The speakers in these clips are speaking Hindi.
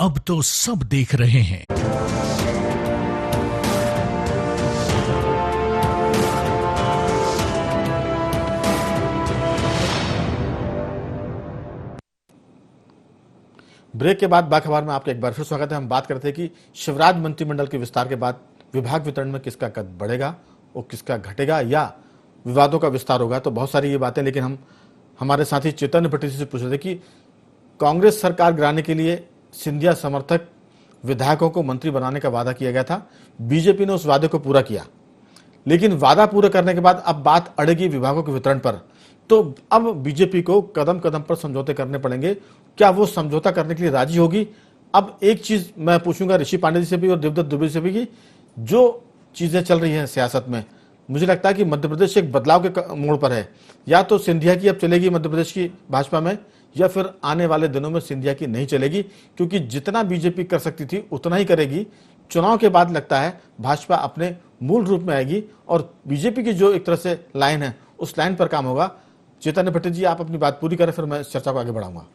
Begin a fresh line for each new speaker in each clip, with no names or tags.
अब तो सब देख रहे हैं।
ब्रेक के बाद बाखबर में आपका एक बार फिर स्वागत है। हम बात करते हैं कि शिवराज मंत्रिमंडल के विस्तार के बाद विभाग वितरण में किसका कद बढ़ेगा और किसका घटेगा या विवादों का विस्तार होगा। तो बहुत सारी ये बातें, लेकिन हम हमारे साथी चैतन्य भट्टी से पूछ रहे थे कि कांग्रेस सरकार गिराने के लिए सिंधिया समर्थक विधायकों को मंत्री बनाने का वादा किया गया था। बीजेपी ने उस वादे को पूरा किया, लेकिन वादा पूरा करने के बाद अब बात अड़ेगी विभागों के वितरण पर। तो अब बीजेपी को कदम कदम पर समझौते करने पड़ेंगे। क्या वो समझौता करने के लिए राजी होगी? अब एक चीज मैं पूछूंगा ऋषि पांडे जी से भी और देवदत्त दुबे से भी कि जो चीजें चल रही हैं सियासत में, मुझे लगता है कि मध्य प्रदेश एक बदलाव के मोड़ पर है। या तो सिंधिया की अब चलेगी मध्य प्रदेश की भाजपा में, या फिर आने वाले दिनों में सिंधिया की नहीं चलेगी, क्योंकि जितना बीजेपी कर सकती थी उतना ही करेगी। चुनाव के बाद लगता है भाजपा अपने मूल रूप में आएगी और बीजेपी की जो एक तरह से लाइन है उस लाइन पर काम होगा। चैतन्य भट्टी जी, आप अपनी बात पूरी करें, फिर मैं इस चर्चा को आगे बढ़ाऊंगा।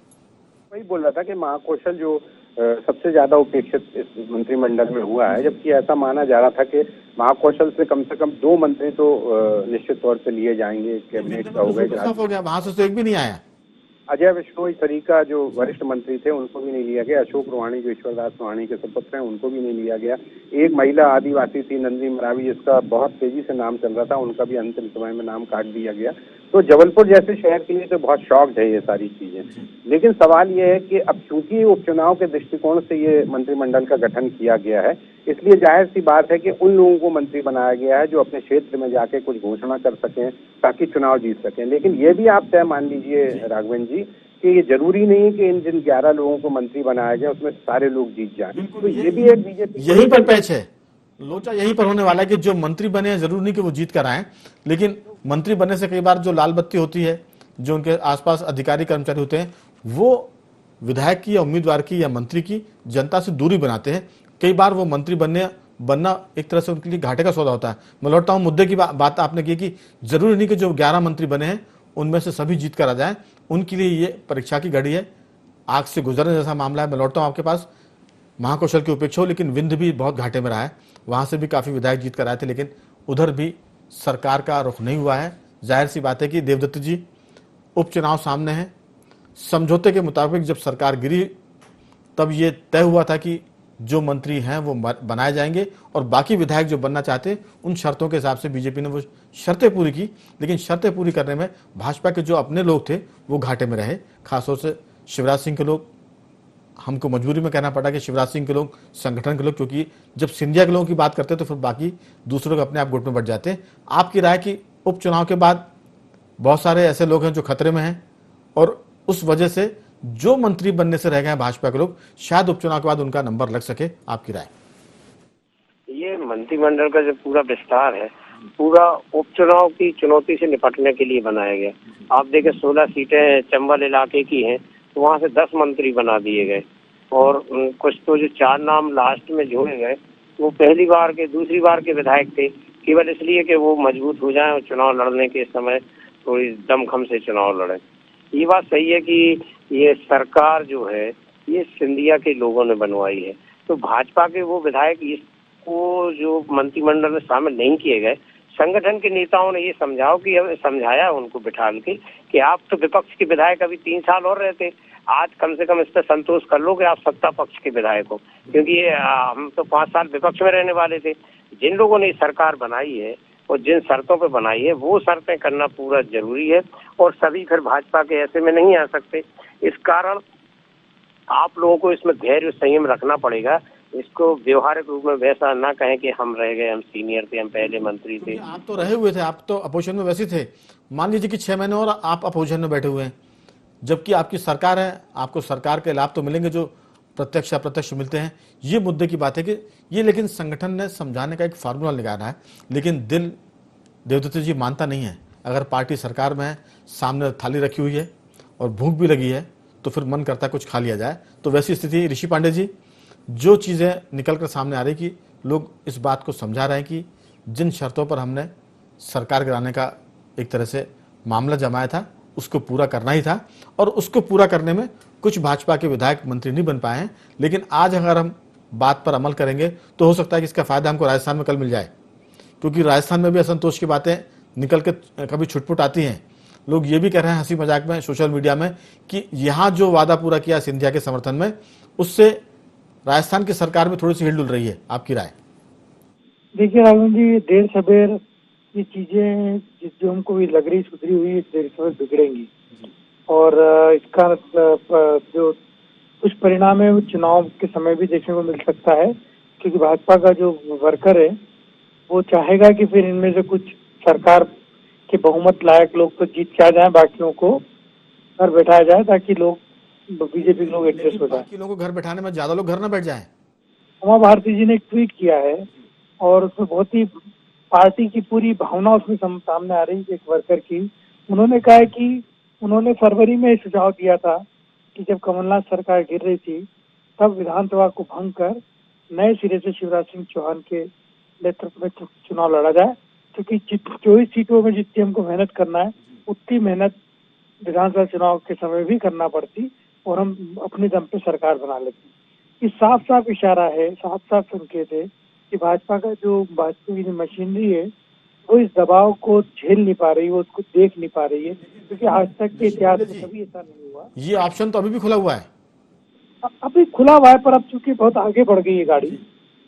वही बोल रहा था कि महाकौशल जो सबसे ज्यादा उपेक्षित इस मंत्रिमंडल में हुआ है, जबकि ऐसा माना जा रहा था कि महाकौशल से कम 2 मंत्री तो निश्चित तौर पे लिए जाएंगे। कैबिनेट का
हो गया, वहां से तो एक भी नहीं आया।
अजय विश्नोई तरीका जो वरिष्ठ मंत्री थे उनको भी नहीं लिया गया। अशोक रोहाणी जो ईश्वरदास रोहाणी के सुपुत्र हैं उनको भी नहीं लिया गया। एक महिला आदिवासी थी नंदी मरावी, जिसका बहुत तेजी से नाम चल रहा था, उनका भी अंतिम समय में नाम काट दिया गया। तो जबलपुर जैसे शहर के लिए तो बहुत शॉक्ड है ये सारी चीजें। लेकिन सवाल ये है कि अब चूंकि उपचुनाव के दृष्टिकोण से ये मंत्रिमंडल का गठन किया गया है, इसलिए जाहिर सी बात है कि उन लोगों को मंत्री बनाया गया है जो अपने क्षेत्र में जाके कुछ घोषणा कर सकें ताकि चुनाव जीत सकें। लेकिन ये भी आप तय मान लीजिए राघवन जी कि ये जरूरी नहीं है कि इन जिन 11 लोगों को मंत्री बनाया गया उसमें सारे लोग जीत जाएं। तो ये भी एक बीजेपी
यही पर पैच है, लोचा यहीं पर होने वाला है कि जो मंत्री बने हैं जरूर नहीं कि वो जीत कर आए, लेकिन मंत्री बनने से कई बार जो लाल बत्ती होती है, जो उनके आसपास अधिकारी कर्मचारी होते हैं, वो विधायक की या उम्मीदवार की या मंत्री की जनता से दूरी बनाते हैं। कई बार वो मंत्री बनना एक तरह से उनके लिए घाटे का सौदा होता है। मैं लौटता हूं मुद्दे की बात आपने की कि जरूरी नहीं कि जो 11 मंत्री बने हैं उनमें से सभी जीत कर आ जाए, उनके लिए ये परीक्षा की घड़ी है, आग से गुजरने जैसा मामला है। मैं लौटता हूं आपके पास। महाकौशल की उपेक्षा हो, लेकिन विंध्य भी बहुत घाटे में रहा है, वहां से भी काफी विधायक जीत कर आए थे, लेकिन उधर भी सरकार का रुख नहीं हुआ है। जाहिर सी बात है कि देवदत्त जी, उपचुनाव सामने है। समझौते के मुताबिक जब सरकार गिरी तब ये तय हुआ था कि जो मंत्री हैं वो बनाए जाएंगे और बाकी विधायक जो बनना चाहते उन शर्तों के हिसाब से बीजेपी ने वो शर्तें पूरी की। लेकिन शर्तें पूरी करने में भाजपा के जो अपने लोग थे वो घाटे में रहे, खासतौर से शिवराज सिंह के लोग। हमको मजबूरी में कहना पड़ा कि शिवराज सिंह के लोग, संगठन के लोग, क्योंकि जब सिंधिया के लोगों की बात करते तो फिर बाकी दूसरों के अपने आप गुट में बढ़ जाते हैं। आपकी राय कि उपचुनाव के बाद बहुत सारे ऐसे लोग हैं जो खतरे में हैं और उस वजह से जो मंत्री बनने से रह गए हैं भाजपा के लोग, शायद उपचुनाव के बाद उनका नंबर लग सके। आपकी राय?
ये मंत्रिमंडल का जो पूरा विस्तार है, पूरा उपचुनाव की चुनौती से निपटने के लिए बनाया गया। आप देखें 16 सीटें चंबल इलाके की हैं, तो वहाँ से 10 मंत्री बना दिए गए और कुछ तो जो 4 नाम लास्ट में जोड़े गए वो पहली बार के, दूसरी बार के विधायक थे, केवल इसलिए कि वो मजबूत हो जाएं और चुनाव लड़ने के समय थोड़ी दमखम से चुनाव लड़े। ये बात सही है कि ये सरकार जो है ये सिंधिया के लोगों ने बनवाई है, तो भाजपा के वो विधायक इसको जो मंत्रिमंडल में शामिल नहीं किए गए, संगठन के नेताओं ने ये समझाया उनको बिठाल के कि आप तो विपक्ष के विधायक अभी 3 साल और रहते, आज कम से कम इस पर संतोष कर लो कि आप सत्ता पक्ष के विधायक हो, क्योंकि ये हम तो 5 साल विपक्ष में रहने वाले थे। जिन लोगों ने सरकार बनाई है और जिन शर्तों पे बनाई है वो शर्तें करना पूरा जरूरी है और सभी फिर भाजपा के ऐसे में नहीं आ सकते। इस कारण आप लोगों को इसमें धैर्य संयम रखना पड़ेगा। इसको व्यवहारिक रूप में वैसा ना कहें कि हम रह गए, हम सीनियर थे, हम पहले मंत्री थे।
आप तो रहे हुए थे, आप तो अपोजिशन में वैसे थे। मान लीजिए कि 6 महीने और आप अपोजिशन में बैठे हुए हैं, जबकि आपकी सरकार है, आपको सरकार के लाभ तो मिलेंगे जो प्रत्यक्ष अप्रत्यक्ष मिलते हैं। ये मुद्दे की बात है कि ये, लेकिन संगठन ने समझाने का एक फार्मूला निकाला है, लेकिन दिल देवदत्त जी मानता नहीं है। अगर पार्टी सरकार में है, सामने थाली रखी हुई है और भूख भी लगी है, तो फिर मन करता है कुछ खा लिया जाए। तो वैसी स्थिति ऋषि पांडे जी, जो चीज़ें निकल कर सामने आ रही कि लोग इस बात को समझा रहे हैं कि जिन शर्तों पर हमने सरकार गिराने का एक तरह से मामला जमाया था उसको पूरा करना ही था और उसको पूरा करने में कुछ भाजपा के विधायक मंत्री नहीं बन पाए हैं। लेकिन आज अगर हम बात पर अमल करेंगे तो हो सकता है कि इसका फायदा हमको राजस्थान में कल मिल जाए, क्योंकि राजस्थान में भी असंतोष की बातें निकल के कभी छुटपुट आती हैं। लोग ये भी कह रहे हैं हंसी मजाक में सोशल मीडिया में कि यहाँ जो वादा पूरा किया सिंधिया के समर्थन में, उससे राजस्थान की सरकार में थोड़ी सी हिलडुल रही है। आपकी राय?
देखिए राघवन जी, देर सवेर ये चीजें जो हमको भी लग रही सुधरी हुई देर सवेर बिगड़ेंगी और इसका जो कुछ परिणाम है वो चुनाव के समय भी देखने को मिल सकता है, क्योंकि भाजपा का जो वर्कर है वो चाहेगा कि फिर इनमें से कुछ सरकार के बहुमत लायक लोग तो जीत के आ जाए, बाकियों को घर बैठाया जाए ताकि लोग बीजेपी के लोग एडजस्ट हो जाए।
बाकी लोगों को घर बैठाने में ज्यादा लोग घर न बैठ जाएं।
उमा भारती जी ने एक ट्वीट किया है और उसमें बहुत ही पार्टी की पूरी भावना उसमें सामने आ रही है। एक वर्कर की उन्होंने कहा है कि उन्होंने फरवरी में सुझाव दिया था कि जब कमलनाथ सरकार गिर रही थी तब विधानसभा को भंग कर नए सिरे से शिवराज सिंह चौहान के नेतृत्व में चुनाव लड़ा जाए, क्योंकि 24 सीटों में जितनी हमको मेहनत करना है उतनी मेहनत विधानसभा चुनाव के समय भी करना पड़ती और हम अपने दम पे सरकार बना लेते। ये साफ साफ इशारा है, साफ साफ संकेत है कि भाजपा की जो मशीनरी है वो इस दबाव को झेल नहीं पा रही, वो उसको देख नहीं पा रही है, क्योंकि आज तक के इतिहास में कभी ऐसा नहीं हुआ।
ये ऑप्शन तो अभी भी खुला हुआ है,
अभी खुला हुआ है, पर अब चूंकि बहुत आगे बढ़ गई है गाड़ी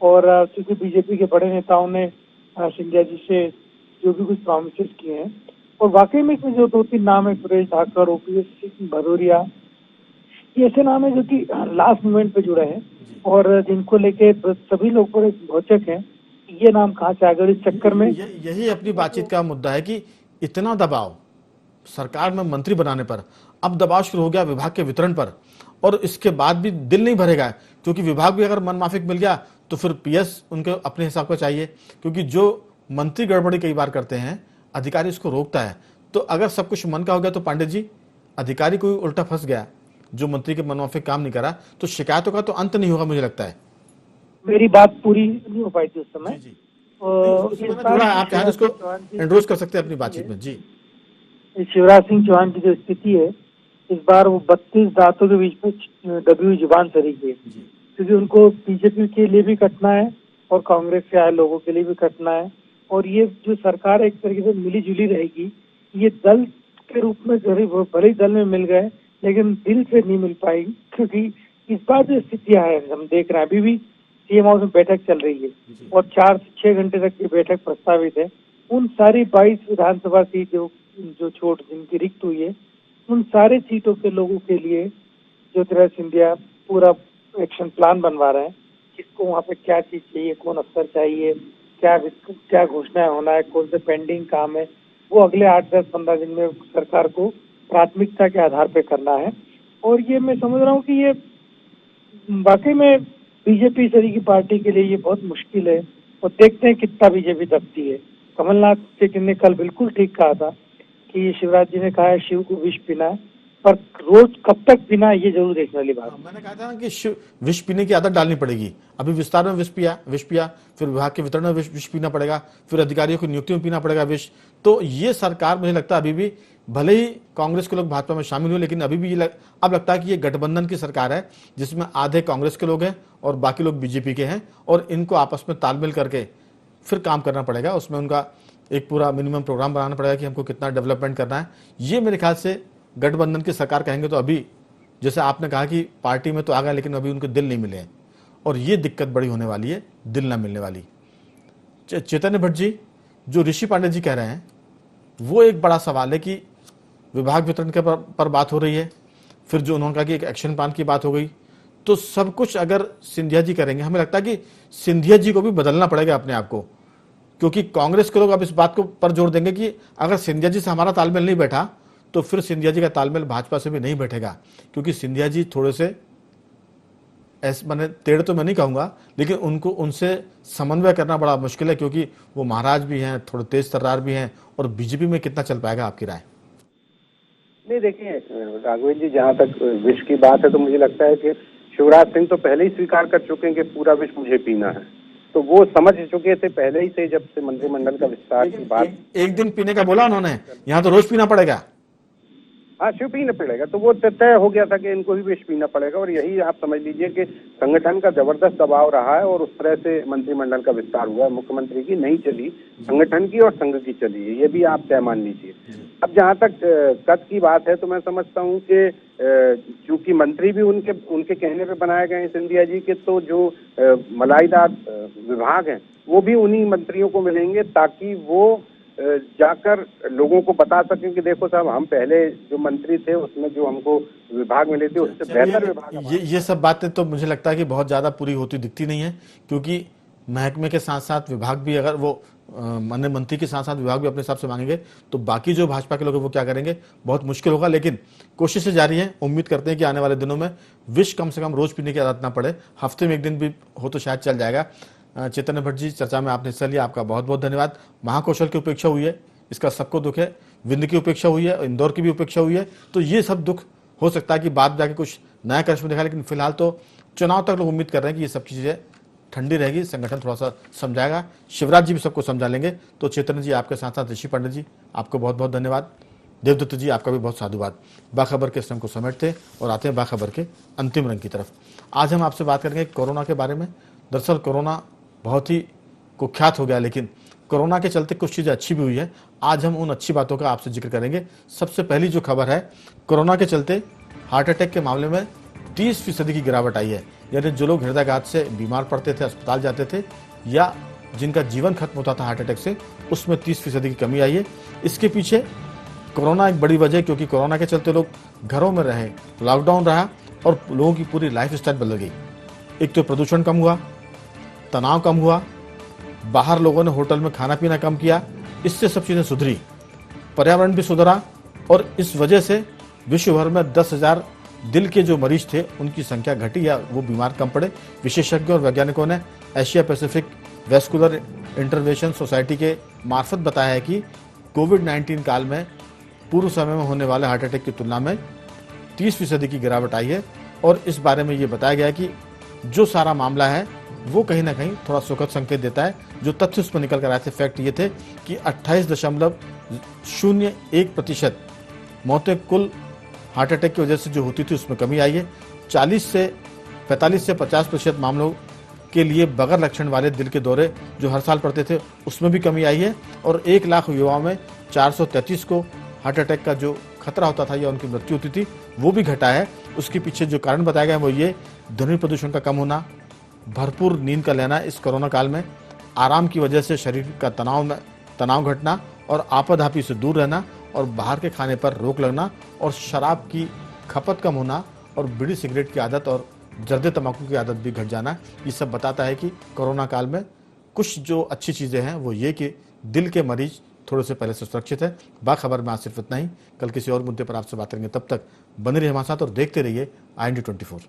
और चूंकि बीजेपी के बड़े नेताओं ने सिंधिया जी से जो भी कुछ प्रॉमिसेस किए हैं और वाकई में इसमें जो 2-3 नाम है, सुरेश धाकर, ओपीएस भदौरिया, ये ऐसे नाम है जो कि लास्ट मोमेंट पे जुड़े हैं और जिनको लेके सभी लोग बड़े भौचक हैं, ये नाम कहाँ से आ गए। इस चक्कर में
यही अपनी बातचीत का मुद्दा है कि इतना दबाव सरकार में मंत्री बनाने पर, अब दबाव शुरू हो गया विभाग के वितरण पर, और इसके बाद भी दिल नहीं भरेगा, क्योंकि विभाग भी अगर मनमाफिक मिल गया तो फिर पीएस उनके अपने हिसाब का चाहिए, क्योंकि जो मंत्री गड़बड़ी कई बार करते हैं अधिकारी उसको रोकता है। तो अगर सब कुछ मन का हो गया तो पांडे जी, अधिकारी कोई उल्टा फंस गया जो मंत्री के मनमाफिक काम नहीं करा, तो शिकायतों का तो अंत नहीं होगा। मुझे लगता है
मेरी बात पूरी नहीं हो पाई थी उस समय।
आप चाहे उसको एंडोर्स कर सकते हैं अपनी बातचीत में जी।
शिवराज सिंह चौहान की जो स्थिति है इस बार वो 32 दांतों के बीच में दबी हुई जुबान सरीखी है, क्योंकि उनको बीजेपी के लिए भी कटना है और कांग्रेस से आए लोगों के लिए भी कटना है। और ये जो सरकार एक तरीके से मिली जुली रहेगी, ये दल के रूप में भले ही दल में मिल गए लेकिन दिल से नहीं मिल पाएगी, क्योंकि इस बार जो स्थितियां है हम देख रहे हैं, अभी भी सीएम हाउस में बैठक चल रही है और 4 से 6 घंटे तक की बैठक प्रस्तावित है। उन सारी 22 विधानसभा सीट जो छोट जिनकी रिक्त हुई है, उन सारे सीटों के लोगों के लिए ज्योतिरादित्य सिंधिया पूरा एक्शन प्लान बनवा रहे हैं, किसको वहाँ पे क्या चीज चाहिए, कौन अफसर चाहिए, क्या घोषणाएं होना है, कौन से पेंडिंग काम है, वो अगले 8, 10, 15 दिन में सरकार को प्राथमिकता के आधार पे करना है। और ये मैं समझ रहा हूँ कि ये वाकई में बीजेपी सरी की पार्टी के लिए ये बहुत मुश्किल है और देखते हैं कितना बीजेपी दबती है। कमलनाथ जी ने कल बिल्कुल ठीक कहा था कि शिवराज जी ने कहा है शिव को विष पीना है, पर रोज कब तक पीना ये जरूर देखने वाली बात।
मैंने कहा था कि विष पीने की आदत डालनी पड़ेगी। अभी विस्तार में विष पिया, फिर विभाग के वितरण में विष पीना पड़ेगा, फिर अधिकारियों की नियुक्ति में पीना पड़ेगा विष। तो ये सरकार मुझे लगता है अभी भी, भले ही कांग्रेस के लोग भाजपा में शामिल हुए, लेकिन अभी भी अब लगता है कि ये गठबंधन की सरकार है जिसमें आधे कांग्रेस के लोग हैं और बाकी लोग बीजेपी के हैं, और इनको आपस में तालमेल करके फिर काम करना पड़ेगा। उसमें उनका एक पूरा मिनिमम प्रोग्राम बनाना पड़ेगा कि हमको कितना डेवलपमेंट करना है। ये मेरे ख्याल से गठबंधन की सरकार कहेंगे तो अभी, जैसे आपने कहा कि पार्टी में तो आ गए लेकिन अभी उनके दिल नहीं मिले हैं, और ये दिक्कत बड़ी होने वाली है, दिल ना मिलने वाली। चैतन्य भट्ट जी, जो ऋषि पांडे जी कह रहे हैं वो एक बड़ा सवाल है कि विभाग वितरण के पर बात हो रही है, फिर जो उन्होंने कहा कि एक एक्शन प्लान की बात हो गई, तो सब कुछ अगर सिंधिया जी करेंगे, हमें लगता है कि सिंधिया जी को भी बदलना पड़ेगा अपने आप को, क्योंकि कांग्रेस के लोग अब इस बात को पर जोर देंगे कि अगर सिंधिया जी से हमारा तालमेल नहीं बैठा तो फिर सिंधिया जी का तालमेल भाजपा से भी नहीं बैठेगा, क्योंकि सिंधिया जी थोड़े से ऐसे मैंने टेढ़ तो मैं नहीं कहूंगा, लेकिन उनसे समन्वय करना बड़ा मुश्किल है, क्योंकि वो महाराज भी हैं, थोड़े तेज तर्रार भी हैं, और बीजेपी में कितना चल पाएगा, आपकी राय?
नहीं, देखिए राघवेंद्र जी, जहाँ तक विष की बात है तो मुझे लगता है कि शिवराज सिंह तो पहले ही स्वीकार कर चुके हैं कि पूरा विष मुझे पीना है, तो वो समझ चुके थे पहले ही से, जब से मंत्रिमंडल का विस्तार की बात।
एक दिन पीने का बोला उन्होंने, यहाँ तो रोज पीना पड़ेगा।
हाँ, शिव पीना पड़ेगा। तो वो तय हो गया था कि इनको भी विष पीना पड़ेगा, और यही आप समझ लीजिए कि संगठन का जबरदस्त दबाव रहा है, और उस तरह से मंत्रिमंडल का विस्तार हुआ है। मुख्यमंत्री की नहीं चली, संगठन की और संघ की चली है, ये भी आप तय मान लीजिए। अब जहाँ तक कद की बात है, तो मैं समझता हूँ कि चूंकि मंत्री भी उनके कहने पे बनाए गए हैं सिंधिया जी के, तो जो मलाईदार विभाग हैं वो भी उन्हीं मंत्रियों को मिलेंगे, ताकि वो जाकर लोगों को बता सकें कि देखो साहब, हम पहले जो मंत्री थे उसमें जो हमको विभाग मिले थे उससे बेहतर विभाग।
ये सब बातें तो मुझे लगता है कि बहुत ज्यादा पूरी होती दिखती नहीं है, क्योंकि महकमे के साथ साथ विभाग भी, अगर वो माननीय मंत्री के साथ साथ विभाग भी अपने हिसाब से मांगेंगे तो बाकी जो भाजपा के लोग हैं वो क्या करेंगे, बहुत मुश्किल होगा। लेकिन कोशिशें जारी हैं, उम्मीद करते हैं कि आने वाले दिनों में विष कम से कम रोज पीने की आदत ना पड़े, हफ्ते में एक दिन भी हो तो शायद चल जाएगा। चैतन्य भट्ट जी, चर्चा में आपने हिस्सा लिया, आपका बहुत बहुत धन्यवाद। महाकौशल की उपेक्षा हुई है, इसका सबको दुख है, विंध्य की उपेक्षा हुई है, इंदौर की भी उपेक्षा हुई है, तो ये सब दुख हो सकता है कि बाद में जाके कुछ नया करिश्मा दिखा, लेकिन फिलहाल तो चुनाव तक लोग उम्मीद कर रहे हैं कि ये सब चीजें ठंडी रहेगी, संगठन थोड़ा सा समझाएगा, शिवराज जी भी सबको समझा लेंगे। तो चैतन्य जी, आपके साथ साथ ऋषि पंडित जी, आपको बहुत बहुत धन्यवाद। देवदत्त जी, आपका भी बहुत साधुवाद। बाखबर के संग को समेटते और आते हैं बाखबर के अंतिम रंग की तरफ। आज हम आपसे बात करेंगे कोरोना के बारे में। दरअसल कोरोना बहुत ही कुख्यात हो गया, लेकिन कोरोना के चलते कुछ चीज़ें अच्छी भी हुई है। आज हम उन अच्छी बातों का आपसे जिक्र करेंगे। सबसे पहली जो खबर है, कोरोना के चलते हार्ट अटैक के मामले में 30% की गिरावट आई है। यानी जो लोग हृदयाघात से बीमार पड़ते थे, अस्पताल जाते थे, या जिनका जीवन खत्म होता था हार्ट अटैक से, उसमें 30% की कमी आई है। इसके पीछे कोरोना एक बड़ी वजह है, क्योंकि कोरोना के चलते लोग घरों में रहे, लॉकडाउन रहा और लोगों की पूरी लाइफ स्टाइल बदल गई। एक तो प्रदूषण कम हुआ, तनाव कम हुआ, बाहर लोगों ने होटल में खाना पीना कम किया, इससे सब चीज़ें सुधरी, पर्यावरण भी सुधरा, और इस वजह से विश्व भर में 10,000 दिल के जो मरीज थे उनकी संख्या घटी या वो बीमार कम पड़े। विशेषज्ञों और वैज्ञानिकों ने Asia Pacific vascular intervention society के मार्फत बताया है कि कोविड-19 काल में पूर्व समय में होने वाले हार्ट अटैक की तुलना में 30% की गिरावट आई है। और इस बारे में ये बताया गया कि जो सारा मामला है वो कहीं ना कहीं थोड़ा सुखद संकेत देता है। जो तथ्य उसमें निकल कर आए थे, फैक्ट ये थे कि 28.01% मौतें कुल हार्ट अटैक की वजह से जो होती थी उसमें कमी आई है। 45 से 50% मामलों के लिए बगैर लक्षण वाले दिल के दौरे जो हर साल पड़ते थे उसमें भी कमी आई है। और 1 लाख युवाओं में 433 को हार्ट अटैक का जो खतरा होता था या उनकी मृत्यु होती थी वो भी घटा है। उसके पीछे जो कारण बताया गया वो ये ध्वनि प्रदूषण का कम होना, भरपूर नींद का लेना इस कोरोना काल में, आराम की वजह से शरीर का तनाव घटना और आपाधापी से दूर रहना, और बाहर के खाने पर रोक लगना, और शराब की खपत कम होना, और बीड़ी सिगरेट की आदत और जर्दे तंबाकू की आदत भी घट जाना। ये सब बताता है कि कोरोना काल में कुछ जो अच्छी चीज़ें हैं वो ये कि दिल के मरीज थोड़े से पहले से सुरक्षित है। बाखबर में आज सिर्फ इतना ही। कल किसी और मुद्दे पर आपसे बात करेंगे, तब तक बने रहिए हमारे साथ और देखते रहिए IND 24।